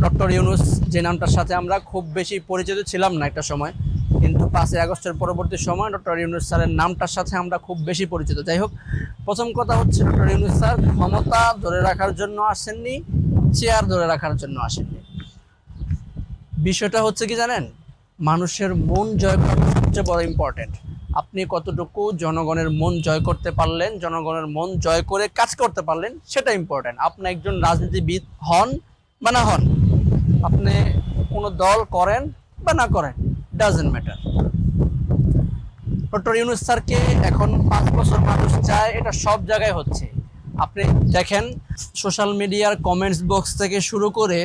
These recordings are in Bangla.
ডক্টর ইউনূস যে নামটার সাথে আমরা খুব বেশি পরিচিত ছিলাম না একটা সময়, কিন্তু 5ই আগস্টের পরবর্তী সময় ডক্টর ইউনূস স্যারের নামটার সাথে আমরা খুব বেশি পরিচিত। যাই হোক, প্রথম কথা হচ্ছে ডক্টর ইউনূস স্যার ক্ষমতা ধরে রাখার জন্য আসেননি, চেয়ার ধরে রাখার জন্য আসেননি। বিষয়টা হচ্ছে কি জানেন, মানুষের মন জয় করা সবচেয়ে বড় ইম্পর্টেন্ট। আপনি কতটুকু জনগণের মন জয় করতে পারলেন, জনগণের মন জয় করে কাজ করতে পারলেন, সেটা ইম্পর্টেন্ট। আপনি একজন রাজনীতিবিদ হন বা না হন, আপনি কোনো দল করেন বা না করেন, ডাজেন্ট ম্যাটার। ডক্টর ইউনূস স্যারকে এখন 5 বছর মানুষ চায়, এটা সব জায়গায় হচ্ছে। আপনি দেখেন, সোশ্যাল মিডিয়ার কমেন্টস বক্স থেকে শুরু করে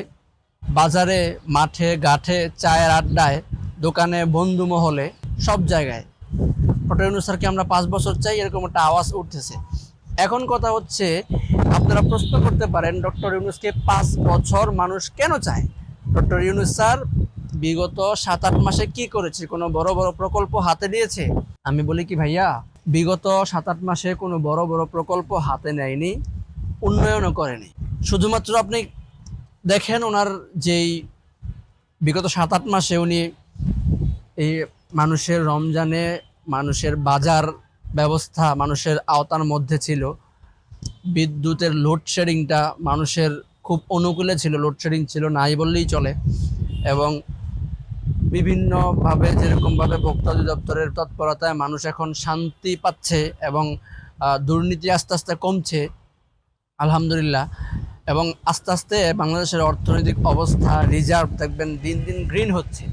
বাজারে, মাঠে ঘাটে, চায়ের আড্ডায়, দোকানে, বন্ধু মহলে, সব জায়গায় ডক্টর ইউনূস স্যারকে আমরা 5 বছর চাই, এরকম একটা আওয়াজ উঠতেছে। এখন কথা হচ্ছে, আপনারা প্রশ্ন করতে পারেন ডক্টর ইউনূসকে 5 বছর মানুষ কেন চায়। ডক্টর ইউনূস স্যার বিগত 7-8 মাসে কি করেছে? কোনো বড় বড় প্রকল্প হাতে নিয়েছে? আমি বলি কি ভাইয়া, বিগত 7-8 মাসে কোনো বড় বড় প্রকল্প হাতে নেয়নি, উন্নয়নও করেনি। শুধুমাত্র আপনি দেখেন ওনার যেই বিগত 7-8 মাসে উনি এই মানুষের রমজানে মানুষের বাজার ব্যবস্থা মানুষের আওতার মধ্যে ছিল, বিদ্যুতের লোডশেডিংটা মানুষের খুব অনুকূলে ছিল, লোডশেডিং ছিল নাই বললেই চলে। এবং বিভিন্নভাবে যেরকমভাবে ভোক্তা অধিদপ্তরের তৎপরতায় মানুষ এখন শান্তি পাচ্ছে এবং দুর্নীতি আস্তে আস্তে কমছে, আলহামদুলিল্লাহ। এবং আস্তে আস্তে বাংলাদেশের অর্থনৈতিক অবস্থা, রিজার্ভ দেখবেন দিন দিন গ্রিন হচ্ছে,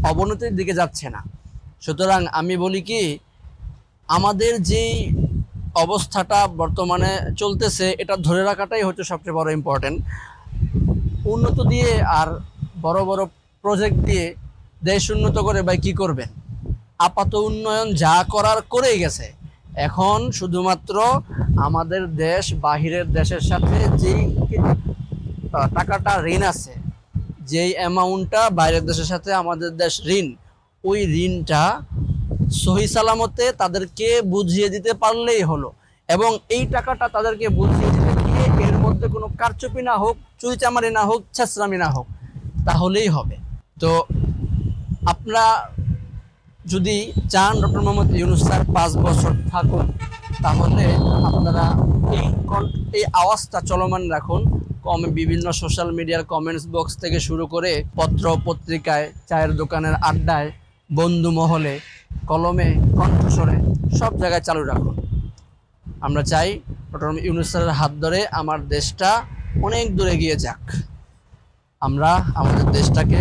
অবনতির দিকে যাচ্ছে না। সুতরাং আমি বলি কি, আমাদের যেই অবস্থাটা বর্তমানে চলতেছে, এটা ধরে রাখাটাই হচ্ছে সবচেয়ে বড় ইম্পর্টেন্ট। উন্নত দিয়ে আর বড় বড় প্রজেক্ট দিয়ে দেশ উন্নত করে ভাই কী করবেন? আপাত উন্নয়ন যা করার করেই গেছে। এখন শুধুমাত্র আমাদের দেশ বাহিরের দেশের সাথে যেই টাকাটা ঋণ আছে, যেই অ্যামাউন্টটা বাইরের দেশের সাথে আমাদের দেশ ঋণ, ওই ঋণটা সহি সালামতে তাদেরকে বুঝিয়ে দিতে পারলেই হলো। এবং এই টাকাটা তাদেরকে বুঝিয়ে দিতে গিয়ে এর মধ্যে কোনো কারচুপি না হোক, চুরিচামারি না হোক, ছেঁচড়ামি না হোক, তাহলেই হবে। তো আপনারা যদি চান ডক্টর মোহাম্মদ ইউনূস স্যার 5 বছর থাকুন, তাহলে আপনারা এই আওয়াজটা চলমান রাখুন। বিভিন্ন সোশ্যাল মিডিয়ার কমেন্টস বক্স থেকে শুরু করে পত্র পত্রিকায়, চায়ের দোকানের আড্ডায়, বন্ধু মহলে, কলমে, কণ্ঠস্বরে, সব জায়গায় চালু রাখুন। আমরা চাই ডক্টর ইউনূস স্যারের হাত ধরে আমার দেশটা অনেক দূরে এগিয়ে যাক। আমরা আমাদের দেশটাকে